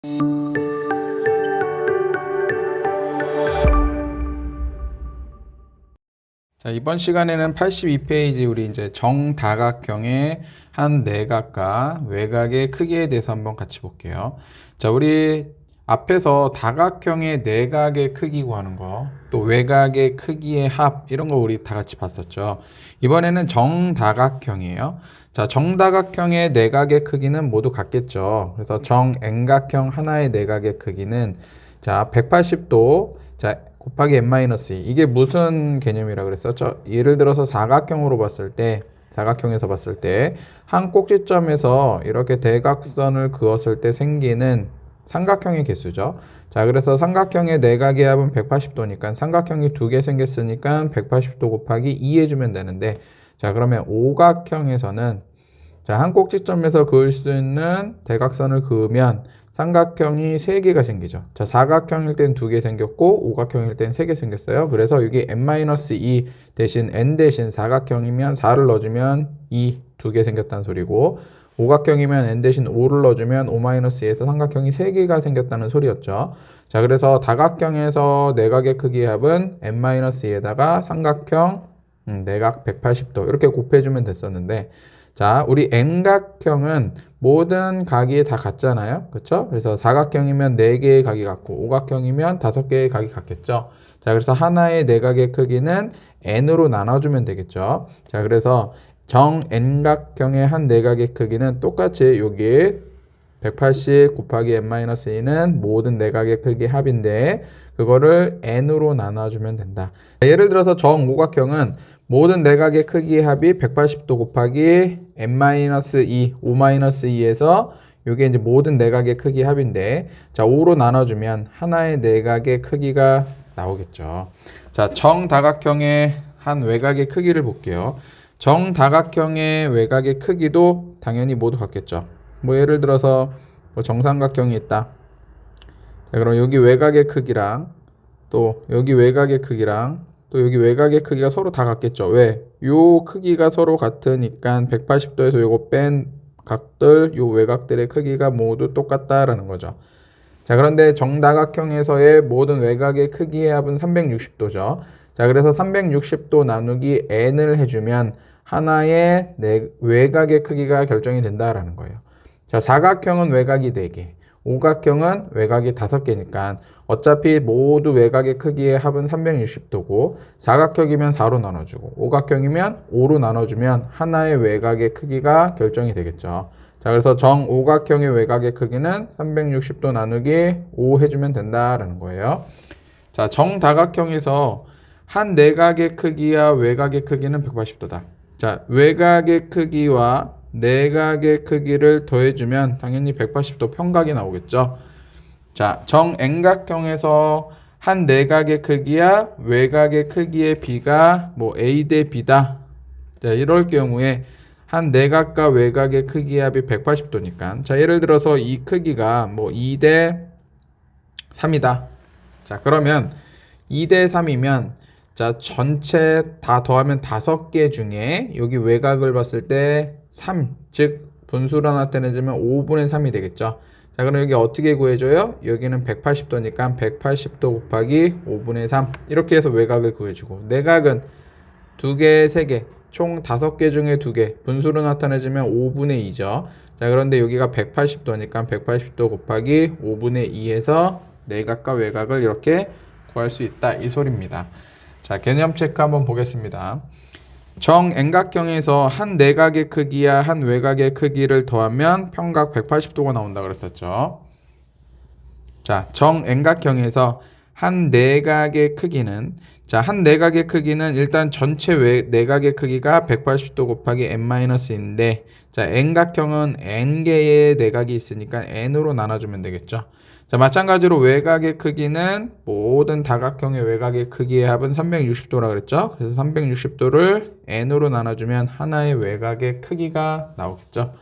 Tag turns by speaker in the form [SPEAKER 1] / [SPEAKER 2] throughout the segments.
[SPEAKER 1] 자, 이번 시간에는 82페이지 우리 이제 정다각형의 한 내각과 외곽의 크기에 대해서 한번 같이 볼게요. 자, 우리 앞에서 다각형의 내각의 크기 구하는 거, 또 외곽의 크기의 합, 이런 거 우리 다 같이 봤었죠. 이번에는 정다각형이에요. 자, 정다각형의 내각의 크기는 모두 같겠죠. 그래서 정円각형 하나의 내각의 크기는 자, 180도, 자, 곱하기 n-2 이게 무슨 개념이라 그랬었죠? 예를 들어서 사각형으로 봤을 때 사각형에서 봤을 때 한 꼭지점에서 이렇게 대각선을 그었을 때 생기는 삼각형의 개수죠. 자, 그래서 삼각형의 내각의 합은 180도니까 삼각형이 두 개 생겼으니까 180도 곱하기 2 해주면 되는데, 자, 그러면 오각형에서는 자, 한 꼭지점에서 그을 수 있는 대각선을 그으면 삼각형이 3개가 생기죠. 자, 사각형일 땐 2개 생겼고 오각형일 땐 3개 생겼어요. 그래서 여기 n-2 대신 n 대신 사각형이면 4를 넣어주면 2, 2개 생겼다는 소리고, 오각형이면 n 대신 5를 넣어주면 5-2에서 삼각형이 3개가 생겼다는 소리였죠. 자, 그래서 다각형에서 내각의 크기의 합은 n-2에다가 삼각형 내각 180도 이렇게 곱해주면 됐었는데, 자, 우리 N각형은 모든 각이 다 같잖아요. 그렇죠? 그래서 사각형이면 4개의 각이 같고 오각형이면 5개의 각이 같겠죠. 자, 그래서 하나의 내각의 크기는 N으로 나눠주면 되겠죠. 자, 그래서 정 N각형의 한 내각의 크기는 똑같이 여기 180 곱하기 n-2는 모든 내각의 크기 합인데 그거를 n으로 나눠주면 된다. 예를 들어서 정오각형은 모든 내각의 크기의 합이 180도 곱하기 n-2, 5-2에서 이게 이제 모든 내각의 크기 합인데, 자, 5로 나눠주면 하나의 내각의 크기가 나오겠죠. 자, 정다각형의 한 외곽의 크기를 볼게요. 정다각형의 외곽의 크기도 당연히 모두 같겠죠. 뭐 예를 들어서 뭐 정삼각형이 있다. 자, 그럼 여기 외곽의 크기랑 또 여기 외곽의 크기랑 또 여기 외곽의 크기가 서로 다 같겠죠. 왜? 요 크기가 서로 같으니까 180도에서 요거 뺀 각들, 요 외곽들의 크기가 모두 똑같다라는 거죠. 자, 그런데 정다각형에서의 모든 외곽의 크기의 합은 360도죠. 자, 그래서 360도 나누기 n을 해주면 하나의 외곽의 크기가 결정이 된다라는 거예요. 자, 사각형은 외곽이 4개, 오각형은 외곽이 5개니까 어차피 모두 외곽의 크기의 합은 360도고 사각형이면 4로 나눠주고 오각형이면 5로 나눠주면 하나의 외곽의 크기가 결정이 되겠죠. 자, 그래서 정오각형의 외곽의 크기는 360도 나누기 5 해주면 된다라는 거예요. 자, 정다각형에서 한 내각의 크기와 외곽의 크기는 180도다. 자, 외곽의 크기와 내각의 크기를 더해주면 당연히 180도 평각이 나오겠죠. 자, 정円각형에서 한 내각의 크기와 외곽의 크기의 비가 뭐 A 대 B다. 자, 이럴 경우에 한 내각과 외곽의 크기의 합이 180도니까 자, 예를 들어서 이 크기가 뭐 2 대 3이다. 자, 그러면 2 대 3이면 자, 전체 다 더하면 5개 중에 여기 외곽을 봤을 때 3, 즉 분수로 나타내주면 5분의 3이 되겠죠. 자, 그럼 여기 어떻게 구해줘요? 여기는 180도니까 180도 곱하기 5분의 3 이렇게 해서 외곽을 구해주고, 내각은 2개, 3개, 총 5개 중에 2개 분수로 나타내주면 5분의 2죠. 자, 그런데 여기가 180도니까 180도 곱하기 5분의 2에서 내각과 외곽을 이렇게 구할 수 있다 이 소리입니다. 자, 개념 체크 한번 보겠습니다. 정円각형에서 한 내각의 크기와 한 외곽의 크기를 더하면 평각 180도가 나온다 그랬었죠. 자, 정円각형에서 한 내각의 크기는 자, 한 내각의 크기는 일단 전체 내각의 크기가 180도 곱하기 n-인데 자, N각형은 n개의 내각이 있으니까 n으로 나눠주면 되겠죠. 자, 마찬가지로 외곽의 크기는 모든 다각형의 외곽의 크기의 합은 360도라 그랬죠. 그래서 360도를 n으로 나눠주면 하나의 외곽의 크기가 나오겠죠.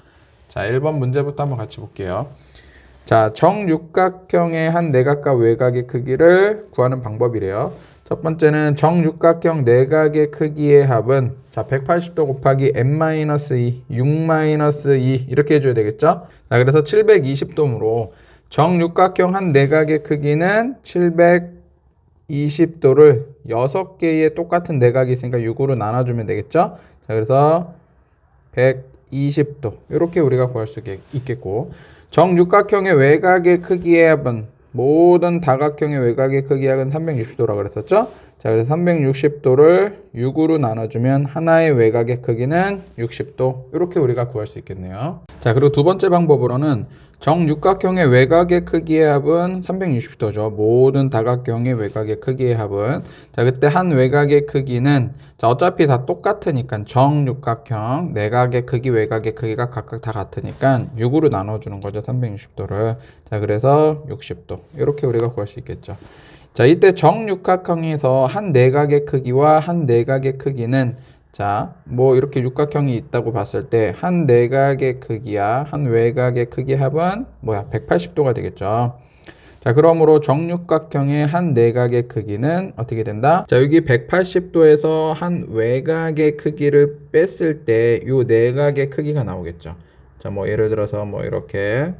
[SPEAKER 1] 자, 1번 문제부터 한번 같이 볼게요. 자, 정육각형의 한 내각과 외곽의 크기를 구하는 방법이래요. 첫 번째는 정육각형 내각의 크기의 합은 자, 180도 곱하기 n-2, 6-2 이렇게 해줘야 되겠죠. 자, 그래서 720도므로 정육각형 한 내각의 크기는 720도를 6개의 똑같은 내각이 있으니까 6으로 나눠주면 되겠죠? 자, 그래서 120도 이렇게 우리가 구할 수 있겠고, 정육각형의 외곽의 크기의 합은 모든 다각형의 외곽의 크기의 합은 360도라고 그랬었죠? 자, 그래서 360도를 6으로 나눠주면 하나의 외곽의 크기는 60도 이렇게 우리가 구할 수 있겠네요. 자, 그리고 두 번째 방법으로는 정육각형의 외곽의 크기의 합은 360도죠. 모든 다각형의 외곽의 크기의 합은. 자, 그때 한 외곽의 크기는, 자, 어차피 다 똑같으니까 정육각형 내각의 크기, 외곽의 크기가 각각 다 같으니까 6으로 나눠주는 거죠. 360도를. 자, 그래서 60도 이렇게 우리가 구할 수 있겠죠. 자, 이때 정육각형에서 한 내각의 크기와 한 내각의 크기는, 자, 뭐 이렇게 육각형이 있다고 봤을 때 한 내각의 크기야 한 외곽의 크기 합은 뭐야? 180도가 되겠죠. 자, 그러므로 정육각형의 한 내각의 크기는 어떻게 된다? 자, 여기 180도에서 한 외곽의 크기를 뺐을 때 요 내각의 크기가 나오겠죠. 자, 뭐 예를 들어서 뭐 이렇게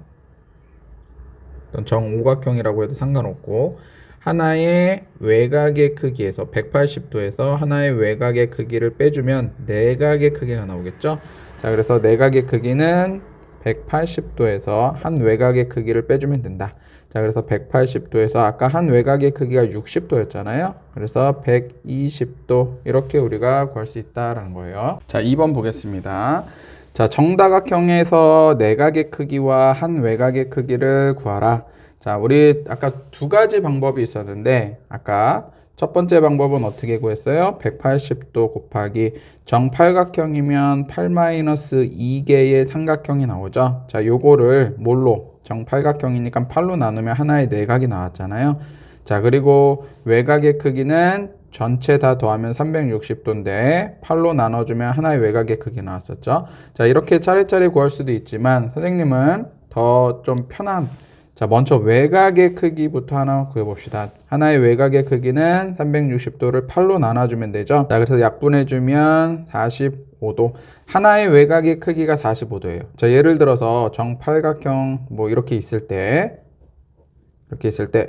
[SPEAKER 1] 정오각형이라고 해도 상관없고, 하나의 외곽의 크기에서 180도에서 하나의 외곽의 크기를 빼주면 내각의 크기가 나오겠죠. 자, 그래서 내각의 크기는 180도에서 한 외곽의 크기를 빼주면 된다. 자, 그래서 180도에서 아까 한 외곽의 크기가 60도였잖아요. 그래서 120도 이렇게 우리가 구할 수 있다라는 거예요. 자, 2번 보겠습니다. 자, 정다각형에서 내각의 크기와 한 외곽의 크기를 구하라. 자, 우리 아까 두 가지 방법이 있었는데, 아까 첫 번째 방법은 어떻게 구했어요? 180도 곱하기 정팔각형이면 8-2개의 삼각형이 나오죠. 자, 요거를 뭘로? 정팔각형이니까 8로 나누면 하나의 내각이 나왔잖아요. 자, 그리고 외곽의 크기는 전체 다 더하면 360도인데 8로 나눠주면 하나의 외곽의 크기 나왔었죠. 자, 이렇게 차례차례 구할 수도 있지만 선생님은 더 좀 편한, 자, 먼저 외곽의 크기부터 하나 구해봅시다. 하나의 외곽의 크기는 360도를 8로 나눠주면 되죠. 자, 그래서 약분해주면 45도. 하나의 외곽의 크기가 45도예요. 자, 예를 들어서 정팔각형 뭐 이렇게 있을 때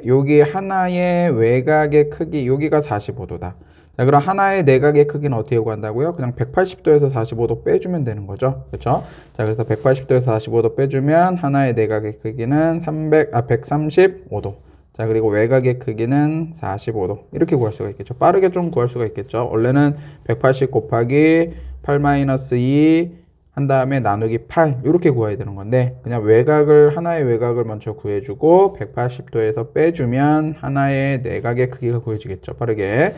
[SPEAKER 1] 여기 하나의 외곽의 크기, 여기가 45도다. 자, 그럼 하나의 내각의 크기는 어떻게 구한다고요? 그냥 180도에서 45도 빼주면 되는 거죠. 그렇죠? 자, 그래서 180도에서 45도 빼주면 하나의 내각의 크기는 135도. 자, 그리고 외곽의 크기는 45도. 이렇게 구할 수가 있겠죠. 빠르게 좀 구할 수가 있겠죠. 원래는 180 곱하기 8-2 한 다음에 나누기 8 이렇게 구해야 되는 건데, 그냥 하나의 외곽을 먼저 구해주고 180도에서 빼주면 하나의 내각의 크기가 구해지겠죠. 빠르게.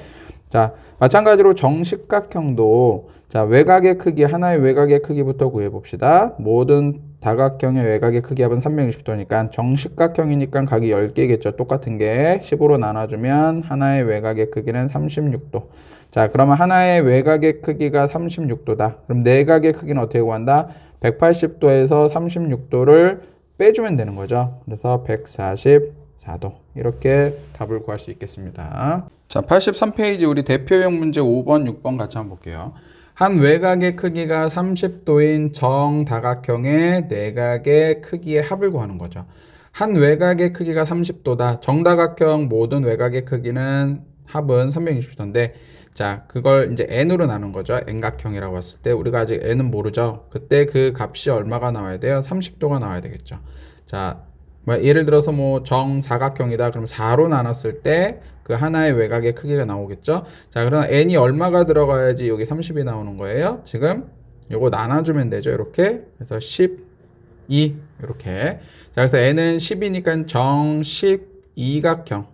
[SPEAKER 1] 자, 마찬가지로 정식각형도, 자, 외곽의 크기, 하나의 외곽의 크기부터 구해봅시다. 모든 다각형의 외곽의 크기 합은 360도니까 정식각형이니까 각이 10개겠죠. 똑같은 게 15로 나눠주면 하나의 외곽의 크기는 36도. 자, 그러면 하나의 외곽의 크기가 36도다. 그럼 내각의 크기는 어떻게 구한다? 180도에서 36도를 빼주면 되는 거죠. 그래서 144도. 이렇게 답을 구할 수 있겠습니다. 자, 83페이지 우리 대표용 문제 5번, 6번 같이 한번 볼게요. 한 외곽의 크기가 30도인 정다각형의 내각의 크기의 합을 구하는 거죠. 한 외곽의 크기가 30도다. 정다각형 모든 외곽의 크기는 합은 360도인데, 자, 그걸 이제 n으로 나눈 거죠. n각형이라고 했을 때 우리가 아직 n은 모르죠. 그때 그 값이 얼마가 나와야 돼요? 30도가 나와야 되겠죠. 자, 예를 들어서 뭐 정사각형이다. 그럼 4로 나눴을 때 그 하나의 외곽의 크기가 나오겠죠. 자, 그럼 n이 얼마가 들어가야지 여기 30이 나오는 거예요? 지금 요거 나눠주면 되죠. 이렇게. 그래서 12 이렇게. 자, 그래서 n은 10이니까 정십이각형.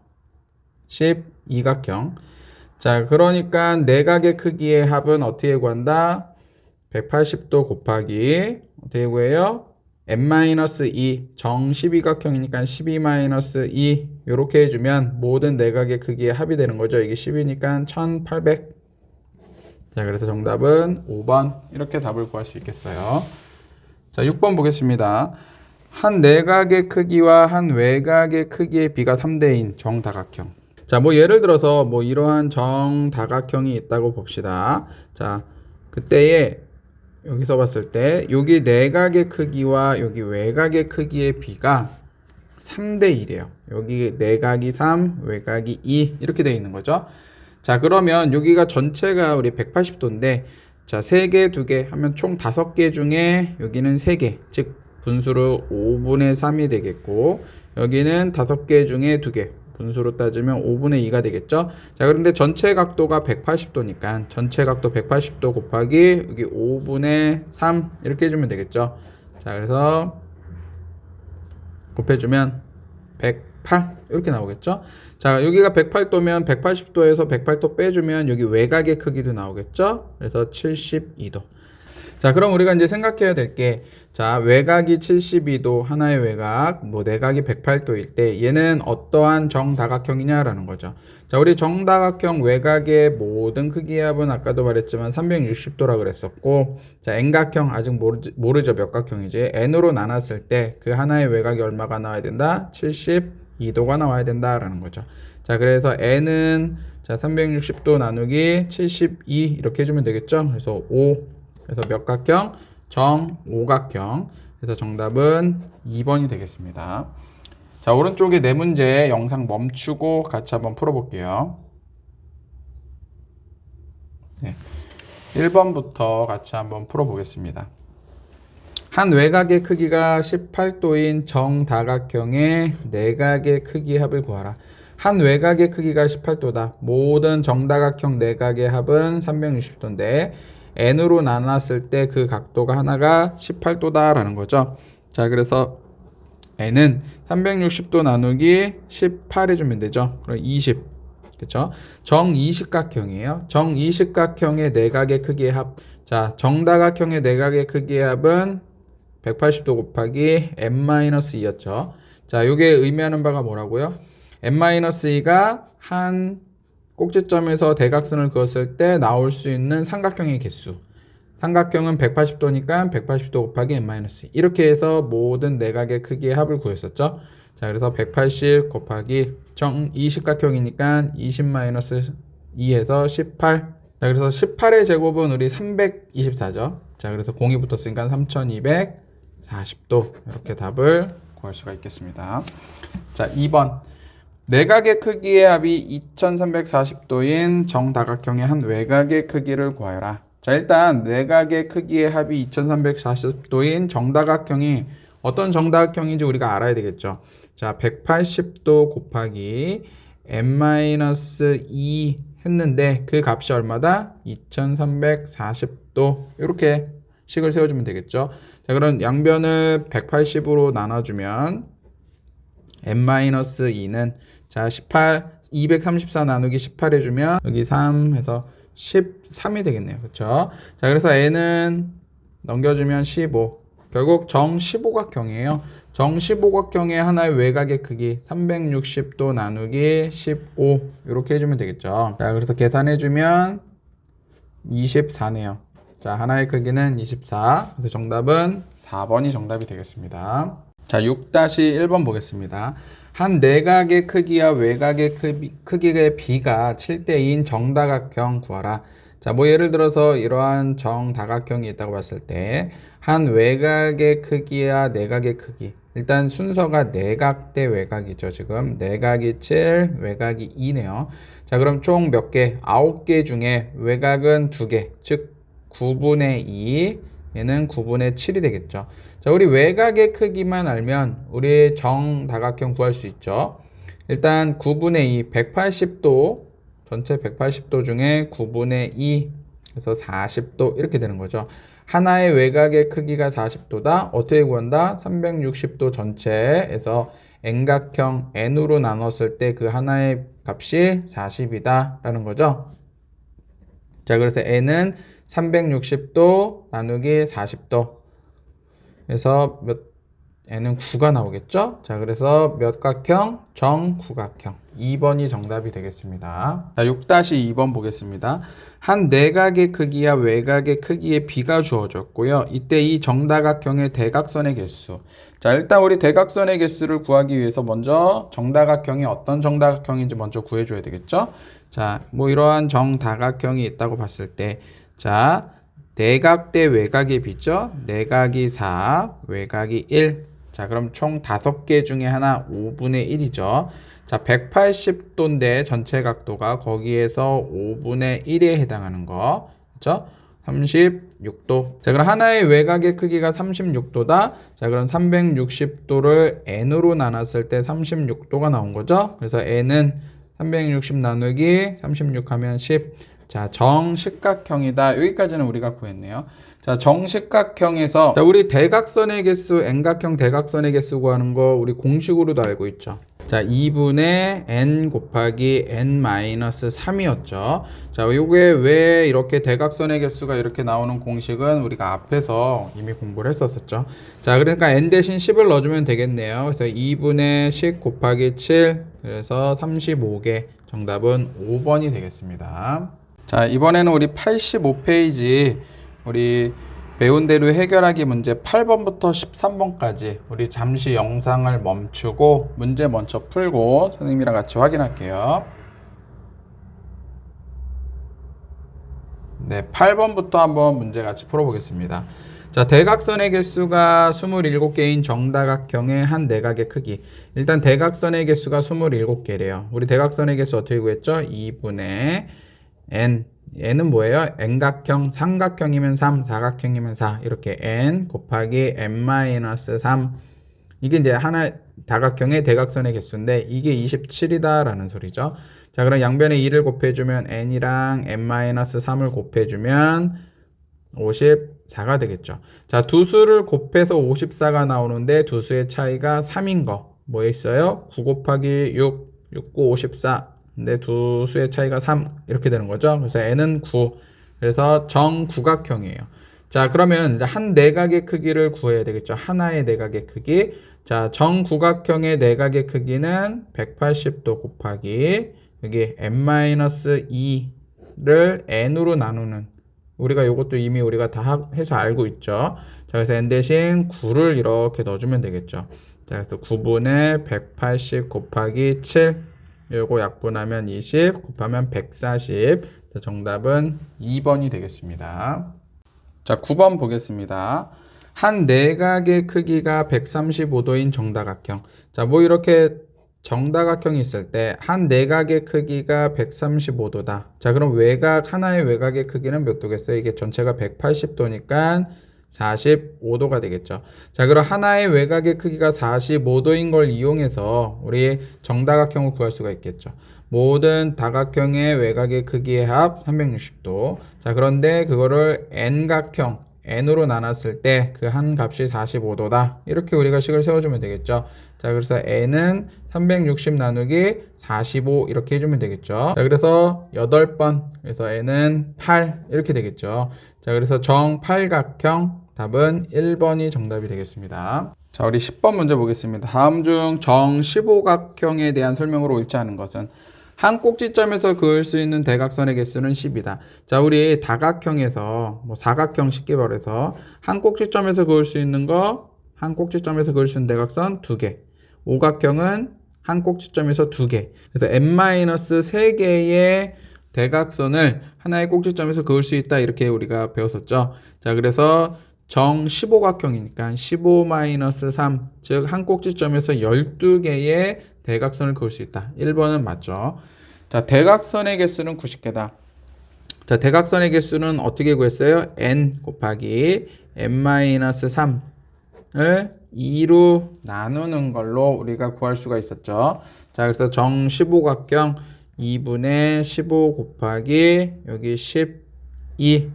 [SPEAKER 1] 12각형. 자, 그러니까 내각의 크기의 합은 어떻게 구한다? 180도 곱하기 어떻게 구해요? n-2 정 12각형이니까 12-2 이렇게 해주면 모든 내각의 크기의 합이 되는 거죠. 이게 10이니까 1800. 자, 그래서 정답은 5번. 이렇게 답을 구할 수 있겠어요. 자, 6번 보겠습니다. 한 내각의 크기와 한 외곽의 크기의 비가 3대인 정다각형. 자, 뭐 예를 들어서 뭐 이러한 정다각형이 있다고 봅시다. 자, 그때에 여기서 봤을 때 여기 내각의 크기와 여기 외곽의 크기의 비가 3대 1이에요. 여기 내각이 3, 외곽이 2 이렇게 되어 있는 거죠. 자, 그러면 여기가 전체가 우리 180도인데 자, 3개, 2개 하면 총 5개 중에 여기는 3개, 즉 분수로 5분의 3이 되겠고 여기는 5개 중에 2개, 분수로 따지면 5분의 2가 되겠죠. 자, 그런데 전체 각도가 180도니까 전체 각도 180도 곱하기 여기 5분의 3 이렇게 해주면 되겠죠. 자, 그래서 곱해주면 108 이렇게 나오겠죠. 자, 여기가 108도면 180도에서 108도 빼주면 여기 외곽의 크기도 나오겠죠. 그래서 72도. 자, 그럼 우리가 이제 생각해야 될 게, 자, 외곽이 72도, 하나의 외곽, 뭐 내각이 108도일 때 얘는 어떠한 정다각형이냐라는 거죠. 자, 우리 정다각형 외곽의 모든 크기의 합은 아까도 말했지만 360도라 그랬었고, 자, N각형 아직 모르죠. 몇 각형이지. N으로 나눴을 때 그 하나의 외곽이 얼마가 나와야 된다? 72도가 나와야 된다라는 거죠. 자, 그래서 N은 자, 360도 나누기 72 이렇게 해주면 되겠죠. 그래서 5. 그래서 몇 각형? 정오각형. 그래서 정답은 2번이 되겠습니다. 자, 오른쪽에 네 문제 영상 멈추고 같이 한번 풀어볼게요. 네. 1번부터 같이 한번 풀어보겠습니다. 한 외곽의 크기가 18도인 정다각형의 내각의 크기 합을 구하라. 한 외곽의 크기가 18도다. 모든 정다각형 내각의 합은 360도인데 n으로 나눴을 때 그 각도가 하나가 18도다 라는 거죠. 자, 그래서 n은 360도 나누기 18 해주면 되죠. 그럼 20. 그쵸? 정이식각형이에요. 정이식각형의 내각의 크기의 합. 자, 정다각형의 내각의 크기의 합은 180도 곱하기 n-2였죠. 자, 이게 의미하는 바가 뭐라고요? n-2가 한 꼭지점에서 대각선을 그었을 때 나올 수 있는 삼각형의 개수. 삼각형은 180도니까 180도 곱하기 n-2. 이렇게 해서 모든 내각의 크기의 합을 구했었죠. 자, 그래서 180 곱하기 정이식각형이니까 20-2에서 18. 자, 그래서 18의 제곱은 우리 324죠. 자, 그래서 공이 붙었으니까 3240도. 이렇게 답을 구할 수가 있겠습니다. 자, 2번. 내각의 크기의 합이 2340도인 정다각형의 한 외곽의 크기를 구하여라. 자, 일단 내각의 크기의 합이 2340도인 정다각형이 어떤 정다각형인지 우리가 알아야 되겠죠. 자, 180도 곱하기 n-2 했는데 그 값이 얼마다? 2340도. 이렇게 식을 세워주면 되겠죠. 자, 그럼 양변을 180으로 나눠주면 n-2는 자, 234 나누기 18 해주면 여기 3 해서 13이 되겠네요. 그쵸? 자, 그래서 n은 넘겨주면 15. 결국 정 15각형이에요. 정 15각형의 하나의 외곽의 크기 360도 나누기 15 이렇게 해주면 되겠죠. 자, 그래서 계산해주면 24네요. 자, 하나의 크기는 24. 그래서 정답은 4번이 정답이 되겠습니다. 자, 6-1번 보겠습니다. 한 내각의 크기와 외곽의 크기의 비가 7대2인 정다각형 구하라. 자, 뭐 예를 들어서 이러한 정다각형이 있다고 봤을 때 한 외곽의 크기와 내각의 크기. 일단 순서가 내각 대 외곽이죠. 지금 내각이 7, 외곽이 2네요. 자, 그럼 총 몇 개? 9개 중에 외곽은 2개. 즉 9분의 2, 얘는 9분의 7이 되겠죠. 자, 우리 외곽의 크기만 알면 우리 정다각형 구할 수 있죠. 일단 9분의 2, 180도, 전체 180도 중에 9분의 2, 그래서 40도 이렇게 되는 거죠. 하나의 외곽의 크기가 40도다. 어떻게 구한다? 360도 전체에서 N각형 N으로 나눴을 때 그 하나의 값이 40이다 라는 거죠. 자, 그래서 N은 360도 나누기 40도. 그래서 N은 9가 나오겠죠? 자, 그래서 몇 각형? 정구각형. 2번이 정답이 되겠습니다. 자, 6-2번 보겠습니다. 한 내각의 크기와 외곽의 크기의 비가 주어졌고요. 이때 이 정다각형의 대각선의 개수. 자, 일단 우리 대각선의 개수를 구하기 위해서 먼저 정다각형이 어떤 정다각형인지 먼저 구해줘야 되겠죠? 자, 뭐 이러한 정다각형이 있다고 봤을 때, 자, 내각 대 외곽의 비죠? 내각이 4, 외곽이 1. 자, 그럼 총 5개 중에 하나 5분의 1이죠. 자, 180도인데 전체 각도가 거기에서 5분의 1에 해당하는 거. 그렇죠? 36도. 자, 그럼 하나의 외곽의 크기가 36도다. 자, 그럼 360도를 n으로 나눴을 때 36도가 나온 거죠. 그래서 n은 360 나누기 36 하면 10. 자, 정식각형이다. 여기까지는 우리가 구했네요. 자, 정식각형에서 자, 우리 대각선의 개수, n각형 대각선의 개수 구하는 거 우리 공식으로도 알고 있죠. 자, 2분의 n 곱하기 n-3이었죠. 자, 요게 왜 이렇게 대각선의 개수가 이렇게 나오는 공식은 우리가 앞에서 이미 공부를 했었었죠. 자, 그러니까 n 대신 10을 넣어주면 되겠네요. 그래서 2분의 10 곱하기 7, 그래서 35개. 정답은 5번이 되겠습니다. 자, 이번에는 우리 85페이지 우리 배운 대로 해결하기 문제 8번부터 13번까지 우리 잠시 영상을 멈추고 문제 먼저 풀고 선생님이랑 같이 확인할게요. 네, 8번부터 한번 문제 같이 풀어보겠습니다. 자, 대각선의 개수가 27개인 정다각형의 한 내각의 크기. 일단 대각선의 개수가 27개래요. 우리 대각선의 개수 어떻게 구했죠? 2분의 n. n은 뭐예요? n각형, 삼각형이면 3, 사각형이면 4. 이렇게 n 곱하기 n-3. 이게 이제 하나 다각형의 대각선의 개수인데 이게 27이다 라는 소리죠. 자, 그럼 양변에 2를 곱해주면 n이랑 n-3을 곱해주면 54가 되겠죠. 자, 두 수를 곱해서 54가 나오는데 두 수의 차이가 3인 거. 뭐 있어요? 9 곱하기 6, 6, 9, 54. 근데 두 수의 차이가 3 이렇게 되는 거죠. 그래서 n은 9. 그래서 정구각형이에요. 자, 그러면 이제 한 내각의 크기를 구해야 되겠죠. 하나의 내각의 크기. 자, 정구각형의 내각의 크기는 180도 곱하기 여기 n-2를 n으로 나누는, 우리가 이것도 이미 우리가 다 해서 알고 있죠. 자, 그래서 n 대신 9를 이렇게 넣어주면 되겠죠. 자, 그래서 9분의 180 곱하기 7. 요거 약분하면 20 곱하면 140. 정답은 2번이 되겠습니다. 자, 9번 보겠습니다. 한 내각의 크기가 135도인 정다각형. 자, 뭐 이렇게 정다각형이 있을 때 한 내각의 크기가 135도다. 자, 그럼 외곽, 하나의 외곽의 크기는 몇 도겠어요? 이게 전체가 180도니까 45도가 되겠죠. 자, 그럼 하나의 외곽의 크기가 45도인 걸 이용해서 우리 정다각형을 구할 수가 있겠죠. 모든 다각형의 외곽의 크기의 합 360도. 자, 그런데 그거를 n각형, n으로 나눴을 때 그 한 값이 45도다. 이렇게 우리가 식을 세워주면 되겠죠. 자, 그래서 n은 360 나누기 45 이렇게 해주면 되겠죠. 자, 그래서 8번. 그래서 n은 8 이렇게 되겠죠. 자, 그래서 정팔각형 답은 1번이 정답이 되겠습니다. 자, 우리 10번 문제 보겠습니다. 다음 중 정 15각형에 대한 설명으로 옳지 않은 것은? 한 꼭지점에서 그을 수 있는 대각선의 개수는 10이다. 자, 우리 다각형에서 뭐 사각형 쉽게 말해서 한 꼭지점에서 그을 수 있는 거, 한 꼭지점에서 그을 수 있는 대각선 2개. 오각형은 한 꼭지점에서 2개. 그래서 n-3개의 대각선을 하나의 꼭지점에서 그을 수 있다. 이렇게 우리가 배웠었죠. 자, 그래서 정 15각형이니까 15-3, 즉 한 꼭지점에서 12개의 대각선을 그을 수 있다. 1번은 맞죠. 자, 대각선의 개수는 90개다. 자, 대각선의 개수는 어떻게 구했어요? n 곱하기 n-3을 2로 나누는 걸로 우리가 구할 수가 있었죠. 자, 그래서 정 15각형 2분의 15 곱하기 여기 12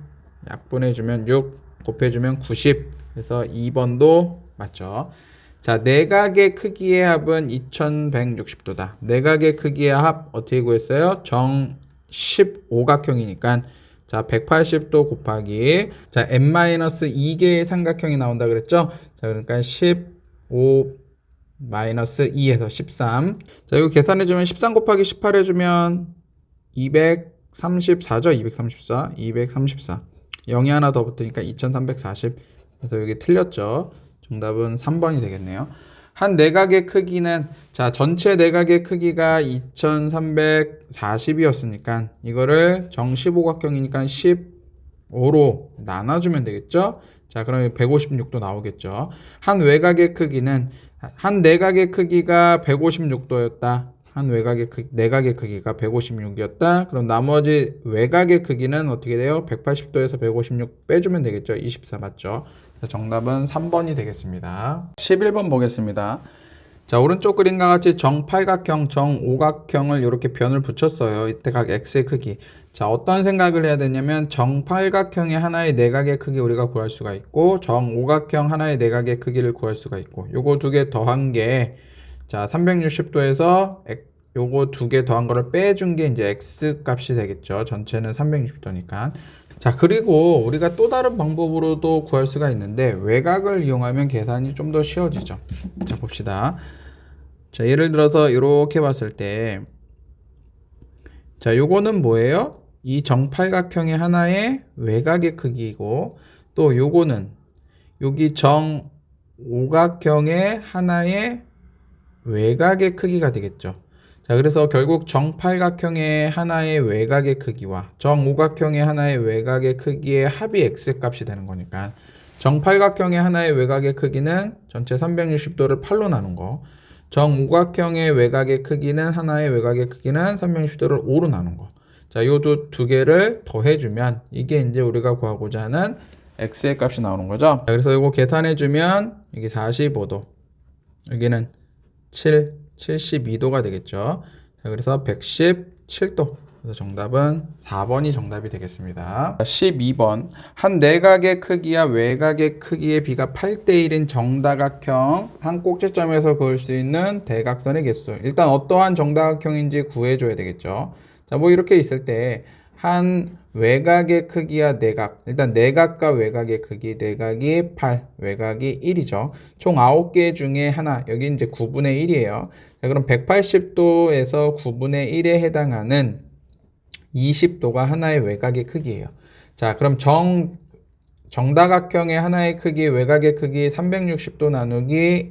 [SPEAKER 1] 약분해주면 6 곱해주면 90. 그래서 2번도 맞죠. 자, 내각의 크기의 합은 2160도다. 내각의 크기의 합 어떻게 구했어요? 정 15각형이니까 자, 180도 곱하기 자, n-2개의 삼각형이 나온다 그랬죠? 자, 그러니까 15-2에서 13. 자, 이거 계산해주면 13 곱하기 18 해주면 234죠? 234. 234. 0이 하나 더 붙으니까 2340. 그래서 여기 틀렸죠? 정답은 3번이 되겠네요. 한 내각의 크기는, 자, 전체 내각의 크기가 2340이었으니까 이거를 정 15각형이니까 15로 나눠주면 되겠죠? 자, 그러면 156도 나오겠죠. 한 외곽의 크기는 한 내각의 크기가 156도였다. 한 외곽의 내각의 크기가 156이었다. 그럼 나머지 외곽의 크기는 어떻게 돼요? 180도에서 156 빼주면 되겠죠. 24 맞죠? 정답은 3번이 되겠습니다. 11번 보겠습니다. 자, 오른쪽 그림과 같이 정팔각형, 정오각형을 이렇게 변을 붙였어요. 이때 각 x의 크기. 자, 어떤 생각을 해야 되냐면 정팔각형의 하나의 내각의 크기 우리가 구할 수가 있고 정오각형 하나의 내각의 크기를 구할 수가 있고 요거 두 개 더한 게 자, 360도에서 요거 두 개 더한 거를 빼준 게 이제 x 값이 되겠죠. 전체는 360도니까. 자, 그리고 우리가 또 다른 방법으로도 구할 수가 있는데 외곽을 이용하면 계산이 좀 더 쉬워지죠. 자, 봅시다. 자, 예를 들어서 이렇게 봤을 때 자, 요거는 뭐예요? 이 정팔각형의 하나의 외곽의 크기이고 또 요거는 여기 정오각형의 하나의 외곽의 크기가 되겠죠. 자, 그래서 결국 정팔각형의 하나의 외곽의 크기와 정오각형의 하나의 외곽의 크기의 합이 x 값이 되는 거니까 정팔각형의 하나의 외곽의 크기는 전체 360도를 8로 나눈 거, 정오각형의 외곽의 크기는 하나의 외곽의 크기는 360도를 5로 나눈 거. 자, 요 두 개를 더해주면 이게 이제 우리가 구하고자 하는 x의 값이 나오는 거죠. 자, 그래서 이거 계산해주면 이게 45도, 여기는 72도가 되겠죠. 자, 그래서 117도. 그래서 정답은 4번이 정답이 되겠습니다. 12번. 한 내각의 크기와 외곽의 크기의 비가 8대1인 정다각형 한 꼭지점에서 그을 수 있는 대각선의 개수. 일단 어떠한 정다각형인지 구해줘야 되겠죠. 자, 뭐 이렇게 있을 때 한 외곽의 크기와 내각, 일단 내각과 외곽의 크기, 내각이 8, 외곽이 1이죠. 총 9개 중에 하나, 여기 이제 9분의 1이에요. 자, 그럼 180도에서 9분의 1에 해당하는 20도가 하나의 외곽의 크기예요. 자, 그럼 정다각형의 하나의 크기, 외곽의 크기 360도 나누기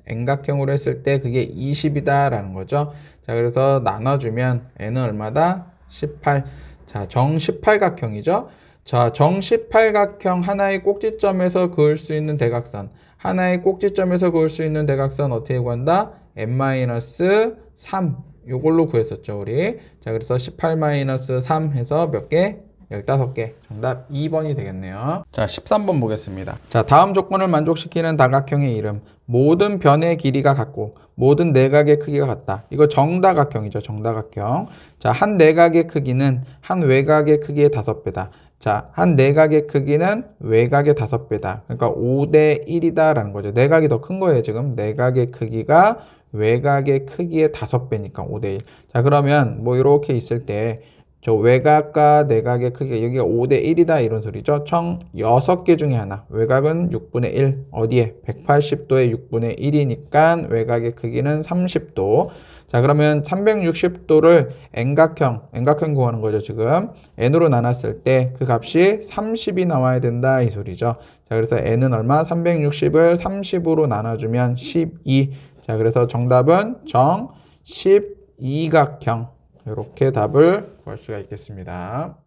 [SPEAKER 1] n각형으로 했을 때 그게 20이다 라는 거죠. 자, 그래서 나눠주면 n은 얼마다? 18. 자, 정 18각형이죠. 자, 정 18각형 하나의 꼭지점에서 그을 수 있는 대각선. 하나의 꼭지점에서 그을 수 있는 대각선 어떻게 구한다? n-3. 요걸로 구했었죠, 우리. 자, 그래서 18-3 해서 몇 개? 15개. 정답 2번이 되겠네요. 자, 13번 보겠습니다. 자, 다음 조건을 만족시키는 다각형의 이름. 모든 변의 길이가 같고 모든 내각의 크기가 같다. 이거 정다각형이죠, 정다각형. 자, 한 내각의 크기는 한 외곽의 크기의 5배다. 자, 한 내각의 크기는 외곽의 5배다. 그러니까 5대 1이다 라는 거죠. 내각이 더 큰 거예요, 지금. 내각의 크기가 외곽의 크기의 5배니까 5대 1. 자, 그러면 뭐 이렇게 있을 때 저 외곽과 내각의 크기가 여기가 5대 1이다 이런 소리죠. 총 6개 중에 하나. 외곽은 6분의 1. 어디에? 180도의 6분의 1이니까 외곽의 크기는 30도. 자, 그러면 360도를 n각형 구하는 거죠, 지금. n으로 나눴을 때 그 값이 30이 나와야 된다 이 소리죠. 자, 그래서 n은 얼마? 360을 30으로 나눠주면 12. 자, 그래서 정답은 정 12각형. 이렇게 답을 구할 수가 있겠습니다.